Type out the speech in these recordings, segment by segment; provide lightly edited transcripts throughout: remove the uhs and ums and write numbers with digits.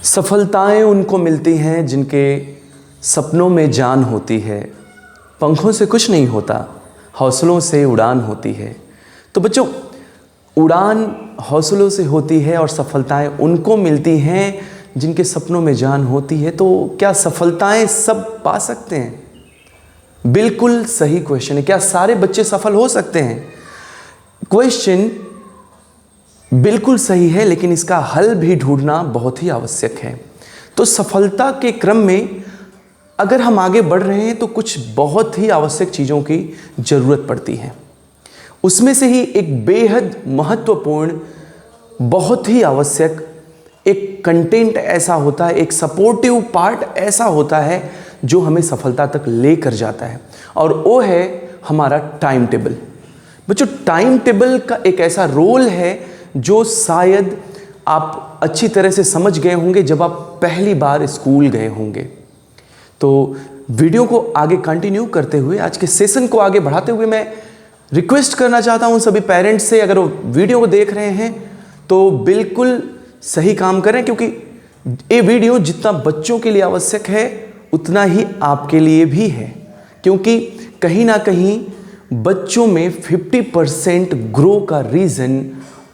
सफलताएं उनको मिलती हैं जिनके सपनों में जान होती है। पंखों से कुछ नहीं होता, हौसलों से उड़ान होती है। तो बच्चों, उड़ान हौसलों से होती है और सफलताएं उनको मिलती हैं जिनके सपनों में जान होती है। तो क्या सफलताएं सब पा सकते हैं? बिल्कुल सही क्वेश्चन है। क्या सारे बच्चे सफल हो सकते हैं? क्वेश्चन बिल्कुल सही है, लेकिन इसका हल भी ढूंढना बहुत ही आवश्यक है। तो सफलता के क्रम में अगर हम आगे बढ़ रहे हैं तो कुछ बहुत ही आवश्यक चीज़ों की ज़रूरत पड़ती है। उसमें से ही एक बेहद महत्वपूर्ण, बहुत ही आवश्यक एक कंटेंट ऐसा होता है, एक सपोर्टिव पार्ट ऐसा होता है जो हमें सफलता तक लेकर जाता है, और वो है हमारा टाइम टेबल। बच्चों, टाइम टेबल का एक ऐसा रोल है जो शायद आप अच्छी तरह से समझ गए होंगे जब आप पहली बार स्कूल गए होंगे। तो वीडियो को आगे कंटिन्यू करते हुए, आज के सेशन को आगे बढ़ाते हुए, मैं रिक्वेस्ट करना चाहता हूं सभी पेरेंट्स से, अगर वो वीडियो को देख रहे हैं तो बिल्कुल सही काम करें, क्योंकि ये वीडियो जितना बच्चों के लिए आवश्यक है उतना ही आपके लिए भी है। क्योंकि कहीं ना कहीं बच्चों में 50% ग्रो का रीज़न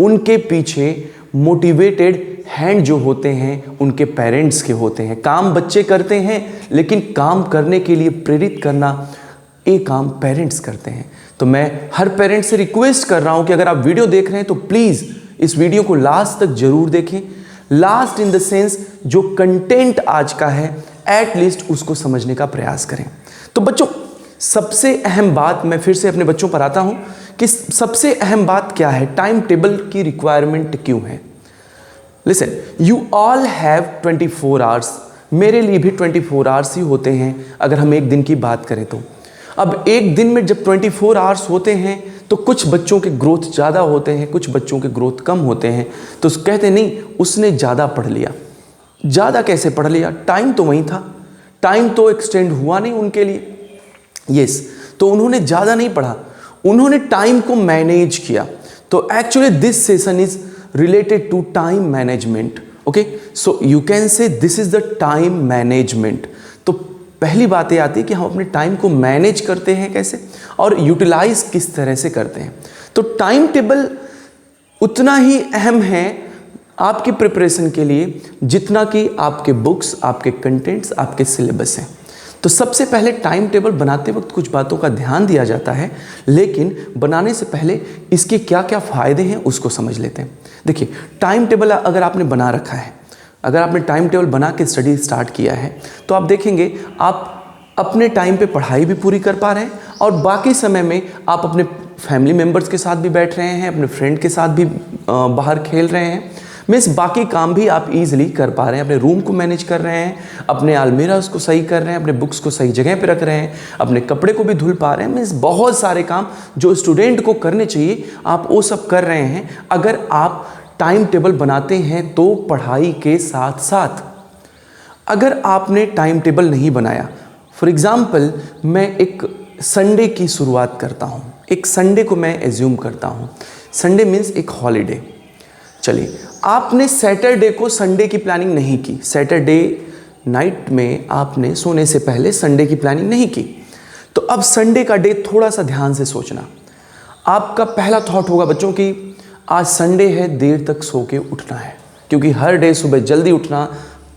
उनके पीछे मोटिवेटेड हैंड जो होते हैं उनके पेरेंट्स के होते हैं। काम बच्चे करते हैं, लेकिन काम करने के लिए प्रेरित करना ये काम पेरेंट्स करते हैं। तो मैं हर पेरेंट से रिक्वेस्ट कर रहा हूं कि अगर आप वीडियो देख रहे हैं तो प्लीज़ इस वीडियो को लास्ट तक जरूर देखें। लास्ट इन द सेंस, जो कंटेंट आज का है एटलीस्ट उसको समझने का प्रयास करें। तो बच्चों, सबसे अहम बात, मैं फिर से अपने बच्चों पर आता हूं कि सबसे अहम बात क्या है, टाइम टेबल की रिक्वायरमेंट क्यों है। Listen, you all have 24 hours. मेरे लिए भी 24 आवर्स ही होते हैं अगर हम एक दिन की बात करें तो। अब एक दिन में जब 24 आवर्स होते हैं तो कुछ बच्चों के ग्रोथ ज़्यादा होते हैं, कुछ बच्चों के ग्रोथ कम होते हैं। तो कहते नहीं उसने ज़्यादा पढ़ लिया। ज़्यादा कैसे पढ़ लिया? टाइम तो वही था, टाइम तो एक्सटेंड हुआ नहीं उनके लिए। यस, तो उन्होंने ज़्यादा नहीं पढ़ा, उन्होंने टाइम को मैनेज किया। तो actually this session is related to time management. Okay, so you can say this is the time management. तो पहली बात ये आती है कि हम अपने टाइम को मैनेज करते हैं कैसे और यूटिलाइज किस तरह से करते हैं। तो टाइम टेबल उतना ही अहम है आपकी प्रिपरेशन के लिए जितना कि आपके बुक्स, आपके कंटेंट्स, आपके सिलेबस हैं। तो सबसे पहले टाइम टेबल बनाते वक्त कुछ बातों का ध्यान दिया जाता है, लेकिन बनाने से पहले इसके क्या क्या फ़ायदे हैं उसको समझ लेते हैं। देखिए, टाइम टेबल अगर आपने बना रखा है, अगर आपने टाइम टेबल बना के स्टडी स्टार्ट किया है, तो आप देखेंगे आप अपने टाइम पे पढ़ाई भी पूरी कर पा रहे हैं और बाकी समय में आप अपने फैमिली मेम्बर्स के साथ भी बैठ रहे हैं, अपने फ्रेंड के साथ भी बाहर खेल रहे हैं। मीन्स बाकी काम भी आप इजीली कर पा रहे हैं। अपने रूम को मैनेज कर रहे हैं, अपने अलमीरास को सही कर रहे हैं, अपने बुक्स को सही जगह पे रख रहे हैं, अपने कपड़े को भी धुल पा रहे हैं। मीन्स बहुत सारे काम जो स्टूडेंट को करने चाहिए आप वो सब कर रहे हैं अगर आप टाइम टेबल बनाते हैं तो पढ़ाई के साथ साथ। अगर आपने टाइम टेबल नहीं बनाया, फॉर एग्जाम्पल मैं एक संडे की शुरुआत करता हूँ, एक संडे को मैं एज्यूम करता हूँ। संडे मीन्स एक हॉलीडे। चलिए, आपने सैटरडे को संडे की प्लानिंग नहीं की, सैटरडे नाइट में आपने सोने से पहले संडे की प्लानिंग नहीं की। तो अब संडे का डे थोड़ा सा ध्यान से सोचना। आपका पहला थॉट होगा बच्चों कि आज संडे है, देर तक सो के उठना है, क्योंकि हर डे सुबह जल्दी उठना,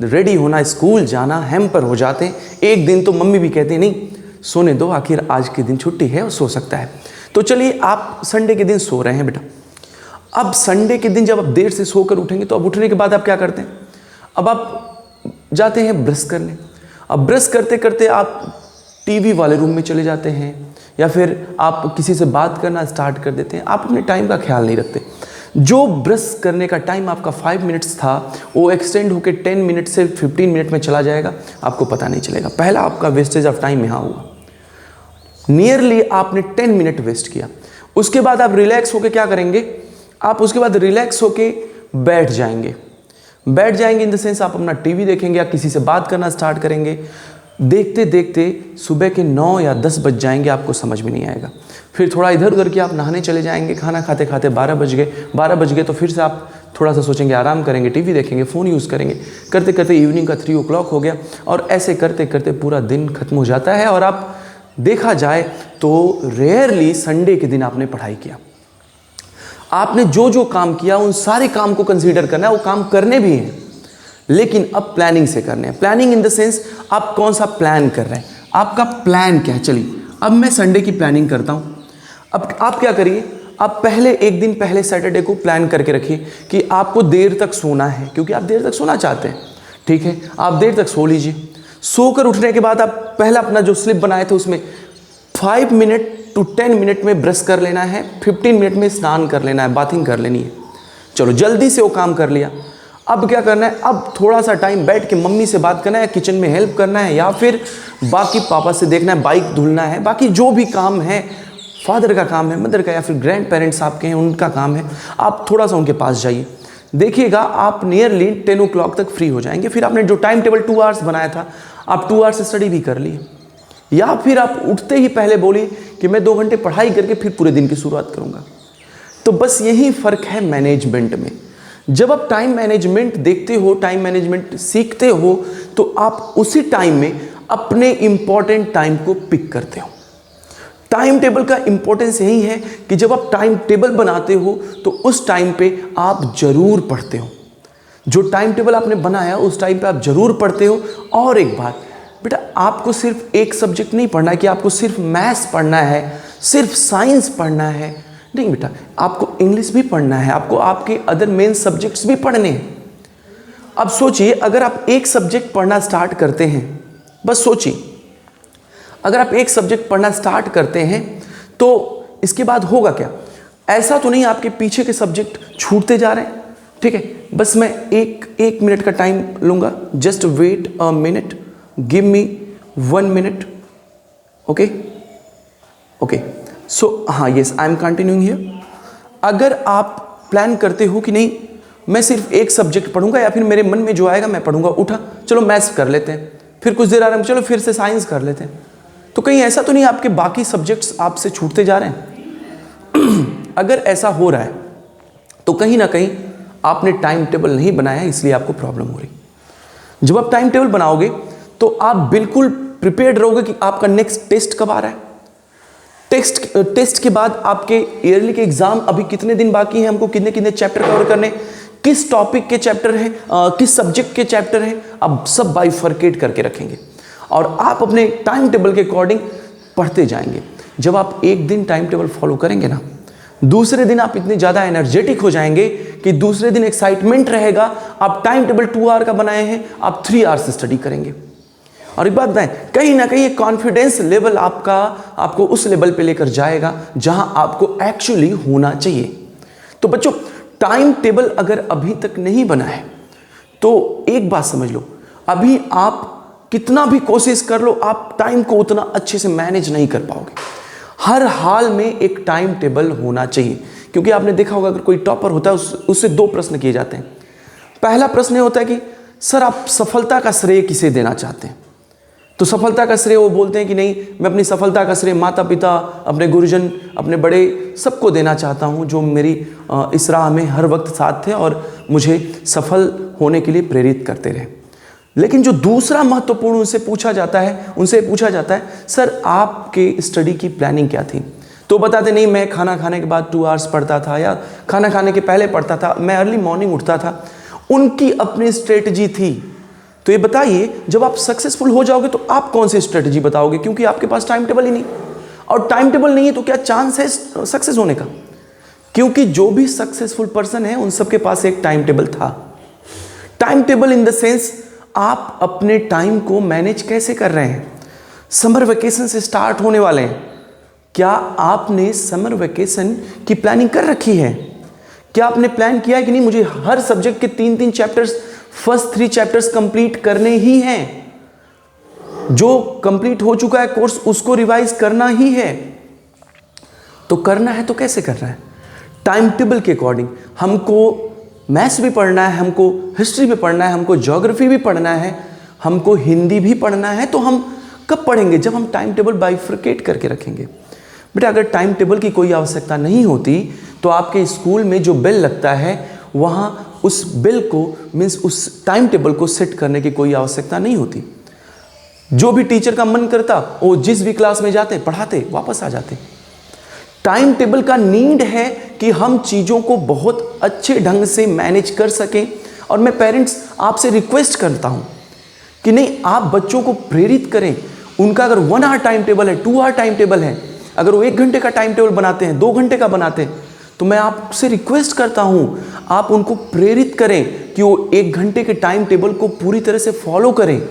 रेडी होना, स्कूल जाना हैम्पर हो जाते हैं। एक दिन तो मम्मी भी कहती नहीं सोने दो, आखिर आज के दिन छुट्टी है और सो सकता है। तो चलिए, आप संडे के दिन सो रहे हैं बेटा। अब संडे के दिन जब आप देर से सोकर उठेंगे तो अब उठने के बाद आप क्या करते हैं? अब आप जाते हैं ब्रश करने। अब ब्रश करते करते आप टीवी वाले रूम में चले जाते हैं या फिर आप किसी से बात करना स्टार्ट कर देते हैं। आप अपने टाइम का ख्याल नहीं रखते। जो ब्रश करने का टाइम आपका 5 मिनट्स था वो एक्सटेंड होकर 10 मिनट से 15 मिनट में चला जाएगा, आपको पता नहीं चलेगा। पहला आपका वेस्टेज ऑफ टाइम यहाँ हुआ, नियरली आपने 10 मिनट वेस्ट किया। उसके बाद आप रिलैक्स होकर क्या करेंगे? आप उसके बाद रिलैक्स होके बैठ जाएंगे इन द सेंस आप अपना टीवी देखेंगे या किसी से बात करना स्टार्ट करेंगे। देखते देखते सुबह के 9 या 10 बज जाएंगे, आपको समझ में नहीं आएगा। फिर थोड़ा इधर उधर के आप नहाने चले जाएंगे, खाना खाते खाते 12 बज गए तो फिर से आप थोड़ा सा सोचेंगे, आराम करेंगे, टीवी देखेंगे, फ़ोन यूज़ करेंगे, करते करते इवनिंग का 3 o'clock हो गया और ऐसे करते करते पूरा दिन खत्म हो जाता है। और आप देखा जाए तो रेयरली संडे के दिन आपने पढ़ाई किया। आपने जो जो काम किया उन सारे काम को कंसीडर करना है, वो काम करने भी हैं, लेकिन अब प्लानिंग से करने हैं। प्लानिंग इन द सेंस आप कौन सा प्लान कर रहे हैं, आपका प्लान क्या है। चलिए अब मैं संडे की प्लानिंग करता हूँ। अब आप क्या करिए, आप पहले एक दिन पहले सैटरडे को प्लान करके रखिए कि आपको देर तक सोना है, क्योंकि आप देर तक सोना चाहते हैं। ठीक है, आप देर तक सो लीजिए। सोकर उठने के बाद आप पहला अपना जो स्लिप बनाए थे उसमें 5 मिनट to 10 मिनट में ब्रश कर लेना है, 15 मिनट में स्नान कर लेना है, बाथिंग कर लेनी है। चलो जल्दी से वो काम कर लिया। अब क्या करना है, अब थोड़ा सा टाइम बैठ के मम्मी से बात करना है, किचन में हेल्प करना है, या फिर बाकी पापा से देखना है, बाइक धुलना है, बाकी जो भी काम है, फादर का काम है, मदर का, या फिर ग्रैंड पेरेंट्स आपके हैं उनका काम है, आप थोड़ा सा उनके पास जाइए। देखिएगा आप नियरली 10 o'clock तक फ्री हो जाएंगे। फिर आपने जो टाइम टेबल 2 hours बनाया था, आप 2 hours स्टडी भी कर लिए, या फिर आप उठते ही पहले बोलिए कि मैं 2 घंटे पढ़ाई करके फिर पूरे दिन की शुरुआत करूंगा। तो बस यही फ़र्क है मैनेजमेंट में। जब आप टाइम मैनेजमेंट देखते हो, टाइम मैनेजमेंट सीखते हो, तो आप उसी टाइम में अपने इंपॉर्टेंट टाइम को पिक करते हो। टाइम टेबल का इंपॉर्टेंस यही है कि जब आप टाइम टेबल बनाते हो तो उस टाइम पे आप जरूर पढ़ते हो। जो टाइम टेबल आपने बनाया उस टाइम पे आप जरूर पढ़ते हो। और एक बात बेटा, आपको सिर्फ एक सब्जेक्ट नहीं पढ़ना है कि आपको सिर्फ मैथ्स पढ़ना है, सिर्फ साइंस पढ़ना है, नहीं बेटा, आपको इंग्लिश भी पढ़ना है, आपको आपके अदर मेन सब्जेक्ट्स भी पढ़ने हैं। अब सोचिए, अगर आप एक सब्जेक्ट पढ़ना स्टार्ट करते हैं, बस सोचिए, अगर आप एक सब्जेक्ट पढ़ना स्टार्ट करते हैं तो इसके बाद होगा क्या। ऐसा तो नहीं आपके पीछे के सब्जेक्ट छूटते जा रहे हैं। ठीक है, बस मैं एक मिनट का टाइम लूँगा। Just wait a minute, give me 1 minute। Okay okay, so हाँ, yes, I am continuing here. अगर आप प्लान करते हो कि नहीं मैं सिर्फ एक सब्जेक्ट पढ़ूंगा, या फिर मेरे मन में जो आएगा मैं पढ़ूंगा, उठा चलो मैथ्स कर लेते हैं, फिर कुछ देर आराम, चलो फिर से साइंस कर लेते हैं, तो कहीं ऐसा तो नहीं आपके बाकी सब्जेक्ट्स आपसे छूटते जा रहे हैं। अगर ऐसा हो रहा है तो कहीं ना कहीं आपने टाइम टेबल नहीं बनाया, इसलिए आपको प्रॉब्लम हो रही। जब आप टाइम टेबल बनाओगे तो आप बिल्कुल प्रिपेयर्ड रहोगे कि आपका नेक्स्ट टेस्ट कब आ रहा है। टेस्ट के बाद आपके ईयरली के एग्जाम अभी कितने दिन बाकी हैं, हमको कितने कितने चैप्टर कवर करने, किस टॉपिक के चैप्टर हैं, किस सब्जेक्ट के चैप्टर हैं, आप सब बाइफरकेट करके रखेंगे और आप अपने टाइम टेबल के अकॉर्डिंग पढ़ते जाएंगे। जब आप एक दिन टाइम टेबल फॉलो करेंगे ना, दूसरे दिन आप इतने ज़्यादा एनर्जेटिक हो जाएंगे कि दूसरे दिन एक्साइटमेंट रहेगा। आप टाइम टेबल 2 hour का बनाए हैं, आप 3 hours स्टडी करेंगे। और एक बात बताएं, कहीं ना कहीं कॉन्फिडेंस लेवल आपको उस लेवल पे लेकर जाएगा जहां आपको एक्चुअली होना चाहिए। तो बच्चों, टाइम टेबल अगर अभी तक नहीं बना है तो एक बात समझ लो, अभी आप कितना भी कोशिश कर लो, आप टाइम को उतना अच्छे से मैनेज नहीं कर पाओगे। हर हाल में एक टाइम टेबल होना चाहिए, क्योंकि आपने देखा होगा अगर कोई टॉपर होता है उससे 2 प्रश्न किए जाते हैं। पहला प्रश्न होता है कि सर आप सफलता का श्रेय किसे देना चाहते हैं। तो सफलता का श्रेय वो बोलते हैं कि नहीं, मैं अपनी सफलता का श्रेय माता पिता, अपने गुरुजन, अपने बड़े सबको देना चाहता हूँ जो मेरी इस राह में हर वक्त साथ थे और मुझे सफल होने के लिए प्रेरित करते रहे। लेकिन जो दूसरा महत्वपूर्ण उनसे पूछा जाता है सर आपके स्टडी की प्लानिंग क्या थी। तो बताते नहीं, मैं खाना खाने के बाद 2 hours पढ़ता था, या खाना खाने के पहले पढ़ता था, मैं अर्ली मॉर्निंग उठता था। उनकी अपनी स्ट्रेटजी थी। तो ये बताइए, जब आप सक्सेसफुल हो जाओगे तो आप कौन सी स्ट्रेटजी बताओगे, क्योंकि आपके पास टाइम टेबल ही नहीं। और टाइम टेबल नहीं है तो क्या चांस है सक्सेस होने का, क्योंकि जो भी सक्सेसफुल पर्सन है उन सबके पास एक टाइम टेबल था। Time table in the sense आप अपने टाइम को मैनेज कैसे कर रहे हैं। समर वेकेशन से स्टार्ट होने वाले हैं, क्या आपने समर वेकेशन की प्लानिंग कर रखी है? क्या आपने प्लान किया है कि नहीं मुझे हर सब्जेक्ट के 3-3 चैप्टर्स, फर्स्ट 3 चैप्टर्स कंप्लीट करने ही हैं। जो कंप्लीट हो चुका है कोर्स उसको रिवाइज करना ही है। तो करना है तो कैसे करना है? टाइम टेबल के अकॉर्डिंग। हमको मैथ्स भी पढ़ना है, हमको हिस्ट्री भी पढ़ना है, हमको ज्योग्राफी भी पढ़ना है, हमको हिंदी भी पढ़ना है। तो हम कब पढ़ेंगे? जब हम टाइम टेबल बाइफरकेट करके रखेंगे। बेटा, अगर टाइम टेबल की कोई आवश्यकता नहीं होती तो आपके स्कूल में जो बेल लगता है वहाँ उस बिल को मीन्स उस टाइम टेबल को सेट करने की कोई आवश्यकता नहीं होती। जो भी टीचर का मन करता वो जिस भी क्लास में जाते पढ़ाते वापस आ जाते। टाइम टेबल का नीड है कि हम चीज़ों को बहुत अच्छे ढंग से मैनेज कर सकें। और मैं पेरेंट्स आपसे रिक्वेस्ट करता हूं कि नहीं, आप बच्चों को प्रेरित करें। उनका अगर 1 आवर टाइम टेबल है, 2 आवर टाइम टेबल है, अगर वो 1 घंटे का टाइम टेबल बनाते हैं, 2 घंटे का बनाते हैं, तो मैं आपसे रिक्वेस्ट करता हूं आप उनको प्रेरित करें कि वो 1 घंटे के टाइम टेबल को पूरी तरह से फॉलो करें।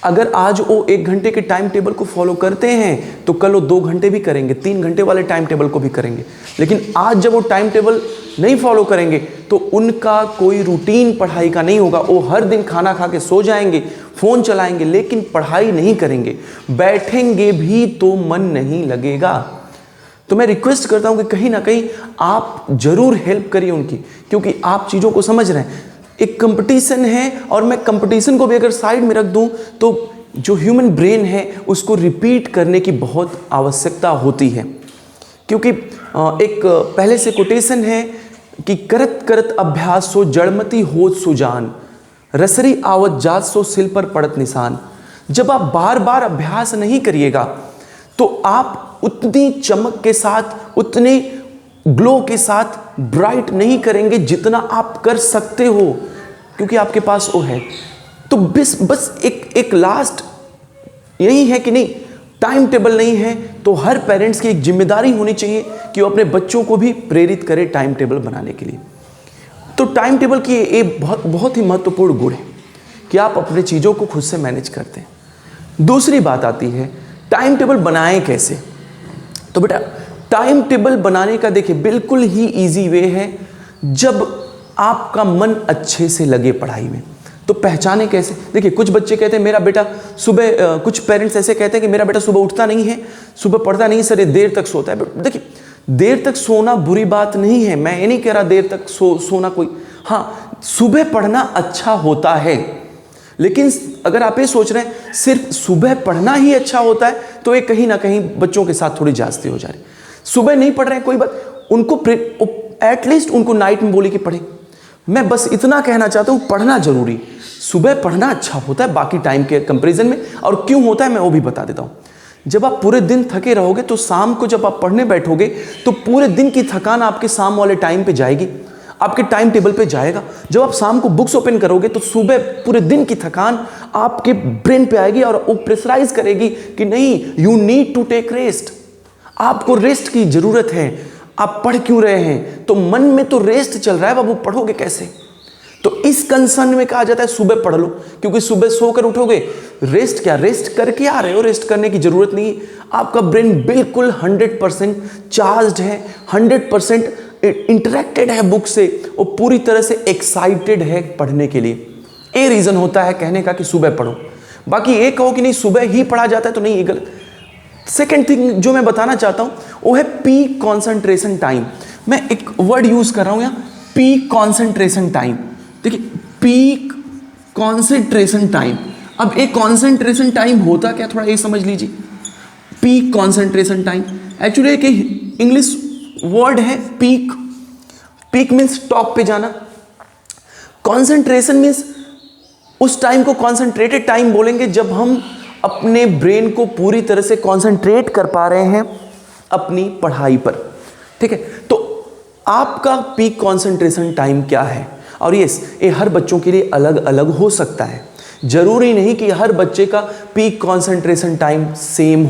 अगर आज वो 1 घंटे के टाइम टेबल को फॉलो करते हैं तो कल वो 2 घंटे भी करेंगे, 3 घंटे वाले टाइम टेबल को भी करेंगे। लेकिन आज जब वो टाइम टेबल नहीं फॉलो करेंगे तो उनका कोई रूटीन पढ़ाई का नहीं होगा। वो हर दिन खाना खा के सो जाएंगे, फ़ोन चलाएंगे, लेकिन पढ़ाई नहीं करेंगे, बैठेंगे भी तो मन नहीं लगेगा। तो मैं रिक्वेस्ट करता हूं कि कहीं ना कहीं आप जरूर हेल्प करिए उनकी, क्योंकि आप चीज़ों को समझ रहे हैं। एक कंपटीशन है और मैं कंपटीशन को भी अगर साइड में रख दूं तो जो ह्यूमन ब्रेन है उसको रिपीट करने की बहुत आवश्यकता होती है। क्योंकि एक पहले से कोटेशन है कि करत करत अभ्यास सो जड़मती होत सुजान, रसरी आवत जात सो सिल पर पड़त निशान। जब आप बार बार अभ्यास नहीं करिएगा तो आप उतनी चमक के साथ, उतने ग्लो के साथ ब्राइट नहीं करेंगे जितना आप कर सकते हो, क्योंकि आपके पास वो है। तो बस एक लास्ट यही है कि नहीं, टाइम टेबल नहीं है तो हर पेरेंट्स की एक जिम्मेदारी होनी चाहिए कि वो अपने बच्चों को भी प्रेरित करे टाइम टेबल बनाने के लिए। तो टाइम टेबल की ये बहुत ही महत्वपूर्ण गुण है कि आप अपने चीज़ों को खुद से मैनेज करते हैं। दूसरी बात आती है टाइम टेबल बनाएं कैसे। तो बेटा टाइम टेबल बनाने का देखिए बिल्कुल ही इजी वे है, जब आपका मन अच्छे से लगे पढ़ाई में। तो पहचाने कैसे? देखिए कुछ बच्चे कहते हैं मेरा बेटा सुबह, कुछ पेरेंट्स ऐसे कहते हैं कि मेरा बेटा सुबह उठता नहीं है, सुबह पढ़ता नहीं है सर, ये देर तक सोता है। देखिए देर तक सोना बुरी बात नहीं है, मैं ये नहीं कह रहा देर तक सोना कोई, हाँ सुबह पढ़ना अच्छा होता है। लेकिन अगर आप ये सोच रहे हैं सिर्फ सुबह पढ़ना ही अच्छा होता है तो ये कहीं ना कहीं बच्चों के साथ थोड़ी जास्ती हो जा रही। सुबह नहीं पढ़ रहे हैं कोई बात, उनको एटलीस्ट उनको नाइट में बोले कि पढ़े। मैं बस इतना कहना चाहता हूँ पढ़ना जरूरी, सुबह पढ़ना अच्छा होता है बाकी टाइम के कंपैरिजन में। और क्यों होता है मैं वो भी बता देता हूँ। जब आप पूरे दिन थके रहोगे तो शाम को जब आप पढ़ने बैठोगे तो पूरे दिन की थकान आपके शाम वाले टाइम पे जाएगी, आपके टाइम टेबल पे जाएगा। जब आप शाम को बुक्स ओपन करोगे तो सुबह पूरे दिन की थकान आपके ब्रेन पे आएगी और वो प्रेशराइज करेगी कि नहीं, you need to take rest, आपको रेस्ट की जरूरत है। आप पढ़ क्यों रहे हैं? तो मन में तो रेस्ट चल रहा है बाबू, पढ़ोगे कैसे? तो इस कंसर्न में कहा जाता है सुबह पढ़ लो, क्योंकि सुबह सोकर उठोगे, रेस्ट क्या, रेस्ट करके आ रहे हो, रेस्ट करने की जरूरत नहीं। आपका ब्रेन बिल्कुल 100% चार्ज्ड है, 100% इंटरेक्टेड है बुक से, वो पूरी तरह से एक्साइटेड है पढ़ने के लिए। ये रीजन होता है कहने का कि सुबह पढ़ो। बाकी ये कहो कि नहीं सुबह ही पढ़ा जाता है तो नहीं, ये गलत। सेकेंड थिंग जो मैं बताना चाहता हूं वो है पीक कॉन्सेंट्रेशन टाइम। मैं एक वर्ड यूज कर रहा हूं यहां, पीक कॉन्सेंट्रेशन टाइम। देखिए पीक कॉन्सेंट्रेशन टाइम, अब एक कॉन्सेंट्रेशन टाइम होता क्या, थोड़ा ये समझ लीजिए। पीक कॉन्सेंट्रेशन टाइम एक्चुअली एक इंग्लिश वर्ड है पीक। पीक मीन्स टॉप पे जाना, कॉन्सेंट्रेशन मीन्स उस टाइम को कॉन्सेंट्रेटेड टाइम बोलेंगे जब हम अपने ब्रेन को पूरी तरह से कॉन्सेंट्रेट कर पा रहे हैं अपनी पढ़ाई पर। ठीक है, तो आपका पीक कॉन्सेंट्रेशन टाइम क्या है? और ये हर बच्चों के लिए अलग अलग हो सकता है। जरूरी नहीं कि हर बच्चे का पीक कॉन्सेंट्रेशन टाइम सेम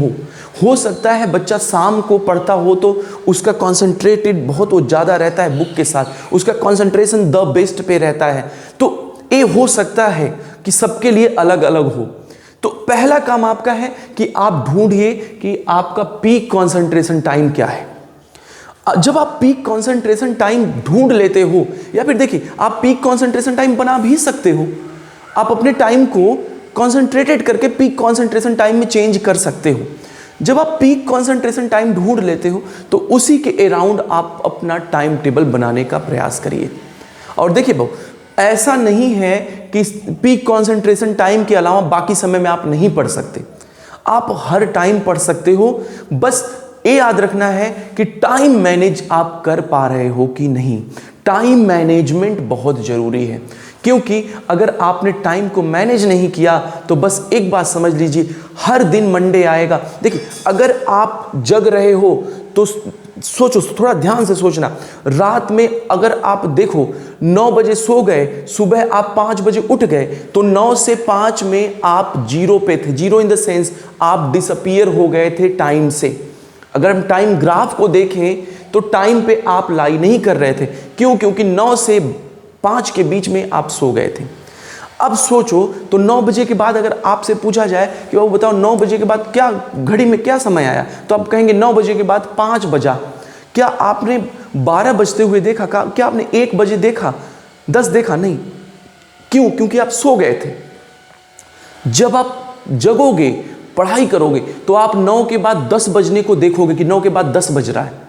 हो सकता है बच्चा शाम को पढ़ता हो तो उसका कॉन्सेंट्रेटेड बहुत वो ज़्यादा रहता है बुक के साथ, उसका कॉन्सेंट्रेशन द बेस्ट पे रहता है। तो ये हो सकता है कि सबके लिए अलग अलग हो। तो पहला काम आपका है कि आप ढूंढिए कि आपका पीक कॉन्सेंट्रेशन टाइम क्या है। जब आप पीक कॉन्सेंट्रेशन टाइम ढूंढ लेते हो, या फिर देखिए आप पीक कॉन्सेंट्रेशन टाइम बना भी सकते हो, आप अपने टाइम को कॉन्सेंट्रेटेड करके पीक कॉन्सेंट्रेशन टाइम में चेंज कर सकते हो। जब आप पीक कॉन्सेंट्रेशन टाइम ढूंढ लेते हो तो उसी के अराउंड आप अपना टाइम टेबल बनाने का प्रयास करिए। और देखिए बहु, ऐसा नहीं है कि पीक कॉन्सेंट्रेशन टाइम के अलावा बाकी समय में आप नहीं पढ़ सकते, आप हर टाइम पढ़ सकते हो। बस ये याद रखना है कि टाइम मैनेज आप कर पा रहे हो कि नहीं। टाइम मैनेजमेंट बहुत ज़रूरी है, क्योंकि अगर आपने टाइम को मैनेज नहीं किया तो बस एक बात समझ लीजिए, हर दिन मंडे आएगा। देखिए, अगर आप जग रहे हो तो सोचो, थोड़ा ध्यान से सोचना। रात में अगर आप देखो 9 बजे सो गए, सुबह आप 5 बजे उठ गए, तो 9 से 5 में आप जीरो पे थे। जीरो इन द सेंस आप डिसअपीयर हो गए थे टाइम से। अगर हम टाइम ग्राफ को देखें तो टाइम पे आप लाई नहीं कर रहे थे। क्यों? क्योंकि 9 से 5 के बीच में आप सो गए थे। अब सोचो, तो 9 बजे के बाद अगर आपसे पूछा जाए कि वो बताओ 9 बजे के बाद क्या घड़ी में क्या समय आया, तो आप कहेंगे 9 बजे के बाद 5 बजा। क्या आपने 12 बजते हुए देखा? क्या आपने 1 बजे देखा, 10 देखा? नहीं। क्यों? क्योंकि आप सो गए थे। जब आप जगोगे, पढ़ाई करोगे, तो आप 9 के बाद 10 बजने को देखोगे कि 9 के बाद 10 बज रहा है।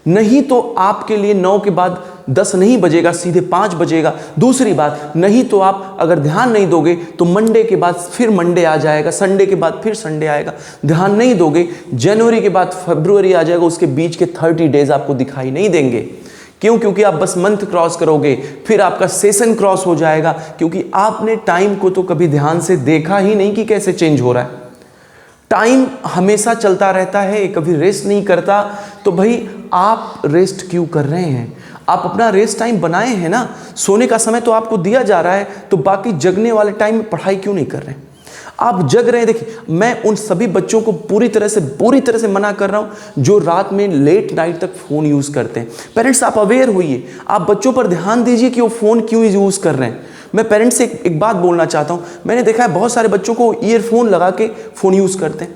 नहीं तो आपके लिए 9 के बाद 10 नहीं बजेगा, सीधे 5 बजेगा। दूसरी बात, नहीं तो आप अगर ध्यान नहीं दोगे तो मंडे के बाद फिर मंडे आ जाएगा, संडे के बाद फिर संडे आएगा। ध्यान नहीं दोगे, जनवरी के बाद फरवरी आ जाएगा, उसके बीच के 30 डेज आपको दिखाई नहीं देंगे। क्यों? क्योंकि आप बस मंथ क्रॉस करोगे, फिर आपका सेशन क्रॉस हो जाएगा, क्योंकि आपने टाइम को तो कभी ध्यान से देखा ही नहीं कि कैसे चेंज हो रहा है। टाइम हमेशा चलता रहता है, कभी रेस्ट नहीं करता। तो भाई आप रेस्ट क्यों कर रहे हैं? आप अपना रेस्ट टाइम बनाए हैं ना, सोने का समय तो आपको दिया जा रहा है, तो बाकी जगने वाले टाइम में पढ़ाई क्यों नहीं कर रहे हैं? आप जग रहे हैं। देखिए, मैं उन सभी बच्चों को पूरी तरह से मना कर रहा हूं जो रात में लेट नाइट तक फोन यूज करते हैं। पेरेंट्स, आप अवेयर होइए, आप बच्चों पर ध्यान दीजिए कि वो फोन क्यों यूज कर रहे हैं। मैं पेरेंट्स से एक बात बोलना चाहता हूं। मैंने देखा है बहुत सारे बच्चों को ईयरफोन लगा के फोन यूज करते हैं।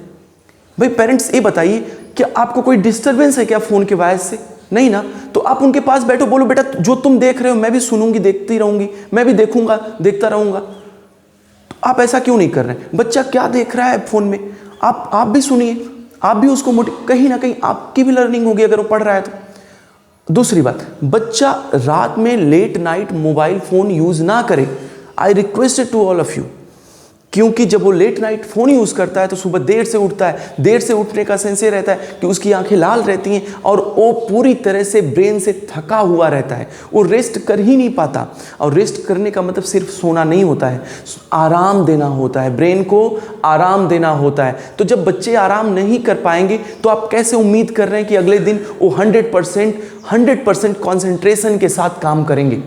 भाई पेरेंट्स, ये बताइए कि आपको कोई डिस्टरबेंस है क्या फोन के वजह से? नहीं ना। तो आप उनके पास बैठो, बोलो बेटा जो तुम देख रहे हो मैं भी सुनूंगी, देखती रहूंगी, मैं भी देखूंगा, देखता रहूंगा। तो आप ऐसा क्यों नहीं कर रहे हैं? बच्चा क्या देख रहा है फोन में, आप भी सुनिए, आप भी उसको कहीं ना कहीं आपकी भी लर्निंग होगी अगर वो पढ़ रहा है तो। दूसरी बात, बच्चा रात में late night mobile phone use ना करे। I request to all of you, क्योंकि जब वो लेट नाइट फोन यूज करता है तो सुबह देर से उठता है। देर से उठने का सेंस ये रहता है कि उसकी आंखें लाल रहती हैं और वो पूरी तरह से ब्रेन से थका हुआ रहता है, वो रेस्ट कर ही नहीं पाता। और रेस्ट करने का मतलब सिर्फ सोना नहीं होता है, आराम देना होता है, ब्रेन को आराम देना होता है। तो जब बच्चे आराम नहीं कर पाएंगे तो आप कैसे उम्मीद कर रहे हैं कि अगले दिन वो 100% कॉन्सेंट्रेशन के साथ काम करेंगे?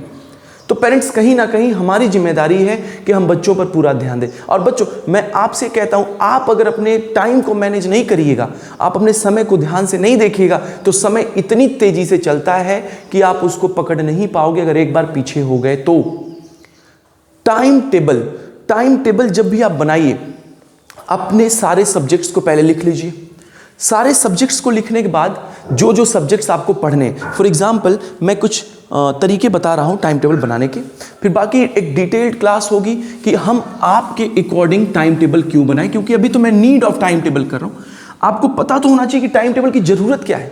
तो पेरेंट्स, कहीं ना कहीं हमारी जिम्मेदारी है कि हम बच्चों पर पूरा ध्यान दें। और बच्चों, मैं आपसे कहता हूं, आप अगर अपने टाइम को मैनेज नहीं करिएगा, आप अपने समय को ध्यान से नहीं देखिएगा, तो समय इतनी तेजी से चलता है कि आप उसको पकड़ नहीं पाओगे अगर एक बार पीछे हो गए तो। टाइम टेबल जब भी आप बनाइए, अपने सारे सब्जेक्ट्स को पहले लिख लीजिए। सारे सब्जेक्ट्स को लिखने के बाद जो जो सब्जेक्ट्स आपको पढ़ने, फॉर एग्जाम्पल मैं कुछ तरीके बता रहा हूँ टाइम टेबल बनाने के, फिर बाकी एक डिटेल्ड क्लास होगी कि हम आपके अकॉर्डिंग टाइम टेबल क्यों बनाएं। क्योंकि अभी तो मैं नीड ऑफ टाइम टेबल कर रहा हूँ, आपको पता तो होना चाहिए कि टाइम टेबल की ज़रूरत क्या है,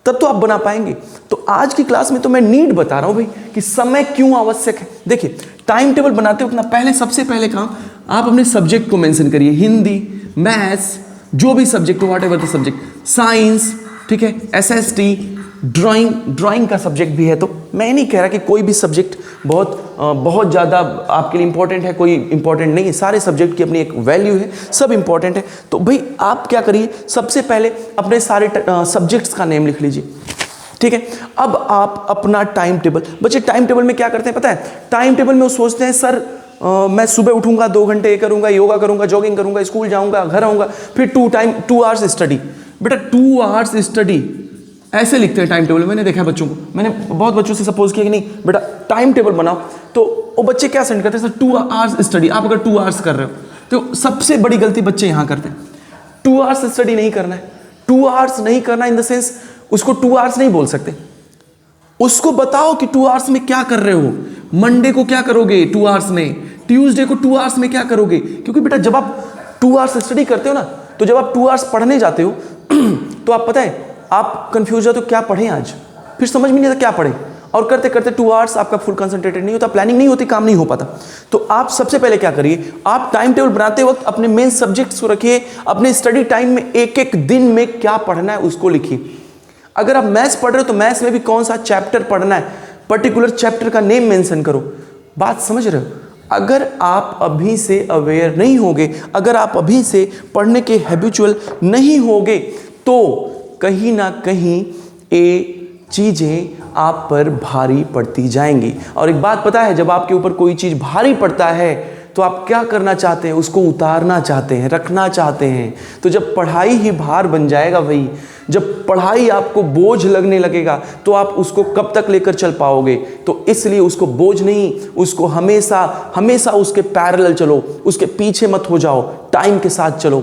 तब तो आप बना पाएंगे। तो आज की क्लास में तो मैं नीड बता रहा हूँ भाई कि समय क्यों आवश्यक है। देखिए, टाइम टेबल बनाते हो अपना सबसे पहले काम, आप अपने सब्जेक्ट को मेंशन करिए। हिंदी, मैथ्स, जो भी सब्जेक्ट हो, व्हाटएवर द सब्जेक्ट, साइंस, ठीक है, एसएसटी, ड्राइंग का सब्जेक्ट भी है। तो मैं नहीं कह रहा कि कोई भी सब्जेक्ट बहुत ज़्यादा आपके लिए इंपॉर्टेंट है, कोई इंपॉर्टेंट नहीं है। सारे सब्जेक्ट की अपनी एक वैल्यू है, सब इंपॉर्टेंट है। तो भाई आप क्या करिए, सबसे पहले अपने सारे सब्जेक्ट्स का नेम लिख लीजिए, ठीक है। अब आप अपना टाइम टेबल, बच्चे टाइम टेबल में क्या करते हैं पता है? टाइम टेबल में वो सोचते हैं सर मैं सुबह उठूंगा, 2 घंटे करूंगा, योगा करूंगा, जॉगिंग करूंगा, स्कूल जाऊंगा, घर आऊंगा, फिर 2 आवर्स स्टडी। बेटा 2 आवर्स स्टडी ऐसे लिखते हैं टाइम टेबल में। मैंने देखा है बच्चों को, मैंने बहुत बच्चों से सपोज किया कि नहीं बेटा टाइम टेबल बनाओ, तो वो बच्चे क्या सेंड करते हैं, सर 2 आवर्स स्टडी। आप अगर 2 आवर्स कर रहे हो तो सबसे बड़ी गलती बच्चे यहाँ करते हैं। 2 आवर्स स्टडी नहीं करना है। 2 आवर्स नहीं करना इन द सेंस उसको 2 आवर्स नहीं बोल सकते, उसको बताओ कि 2 आवर्स में क्या कर रहे हो। मंडे को क्या करोगे 2 आवर्स में, ट्यूसडे को 2 आवर्स में क्या करोगे। क्योंकि बेटा जब आप 2 आवर्स स्टडी करते हो ना, तो जब आप 2 आवर्स पढ़ने जाते हो तो आप पता है आप कंफ्यूज जाते हो क्या पढ़ें आज, फिर समझ में नहीं आता क्या पढ़ें, और करते करते 2 आवर्स आपका फुल कंसंट्रेटेड नहीं होता, प्लानिंग नहीं होती, काम नहीं हो पाता। तो आप सबसे पहले क्या करिए, आप टाइम टेबल बनाते वक्त अपने मेन सब्जेक्ट्स को रखिए, अपने स्टडी टाइम में एक एक दिन में क्या पढ़ना है उसको लिखिए। अगर आप मैथ्स पढ़ रहे हो तो मैथ्स में भी कौन सा चैप्टर पढ़ना है, पर्टिकुलर चैप्टर का नेम मेंशन करो। बात समझ रहे हो? अगर आप अभी से अवेयर नहीं होगे, अगर आप अभी से पढ़ने के हैबिचुअल नहीं होगे, तो कहीं ना कहीं ये चीज़ें आप पर भारी पड़ती जाएंगी। और एक बात पता है, जब आपके ऊपर कोई चीज़ भारी पड़ता है तो आप क्या करना चाहते हैं? उसको उतारना चाहते हैं, रखना चाहते हैं। तो जब पढ़ाई ही भार बन जाएगा भाई, जब पढ़ाई आपको बोझ लगने लगेगा, तो आप उसको कब तक लेकर चल पाओगे? तो इसलिए उसको बोझ नहीं, उसको हमेशा हमेशा उसके पैरेलल चलो, उसके पीछे मत हो जाओ, टाइम के साथ चलो।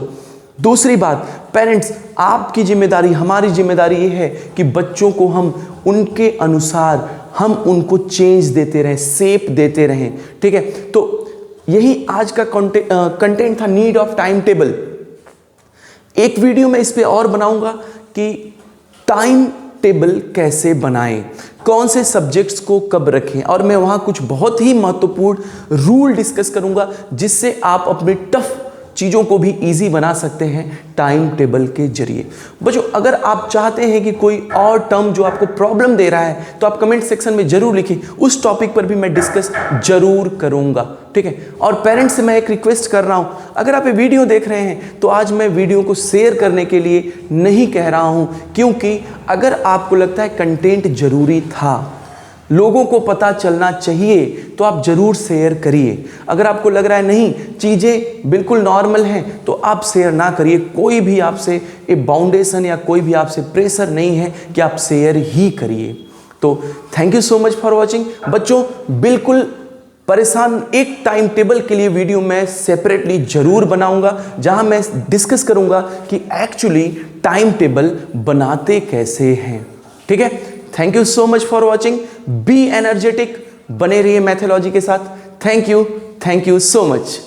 दूसरी बात, पेरेंट्स, आपकी जिम्मेदारी, हमारी जिम्मेदारी ये है कि बच्चों को हम उनके अनुसार हम उनको चेंज देते रहें, शेप देते रहें। ठीक है, तो यही आज का कंटेंट था, नीड ऑफ टाइम टेबल। एक वीडियो में इस पे और बनाऊंगा कि टाइम टेबल कैसे बनाएं, कौन से सब्जेक्ट्स को कब रखें, और मैं वहां कुछ बहुत ही महत्वपूर्ण रूल डिस्कस करूंगा जिससे आप अपने टफ चीज़ों को भी इजी बना सकते हैं टाइम टेबल के जरिए। बच्चों, अगर आप चाहते हैं कि कोई और टर्म जो आपको प्रॉब्लम दे रहा है, तो आप कमेंट सेक्शन में जरूर लिखें, उस टॉपिक पर भी मैं डिस्कस जरूर करूंगा। ठीक है, और पेरेंट्स से मैं एक रिक्वेस्ट कर रहा हूं, अगर आप ये वीडियो देख रहे हैं तो आज मैं वीडियो को शेयर करने के लिए नहीं कह रहा हूं, क्योंकि अगर आपको लगता है कंटेंट जरूरी था, लोगों को पता चलना चाहिए, तो आप जरूर शेयर करिए। अगर आपको लग रहा है नहीं, चीज़ें बिल्कुल नॉर्मल हैं, तो आप शेयर ना करिए। कोई भी आपसे एक बाउंडेशन या कोई भी आपसे प्रेशर नहीं है कि आप शेयर ही करिए। तो thank you so much for watching. बच्चों, बिल्कुल परेशान, एक टाइम टेबल के लिए वीडियो मैं सेपरेटली जरूर बनाऊंगा, जहां मैं डिस्कस करूंगा कि एक्चुअली टाइम टेबल बनाते कैसे हैं। ठीक है, thank you so much for watching. Be energetic, बने रहिए मैथोलॉजी के साथ। Thank you so much.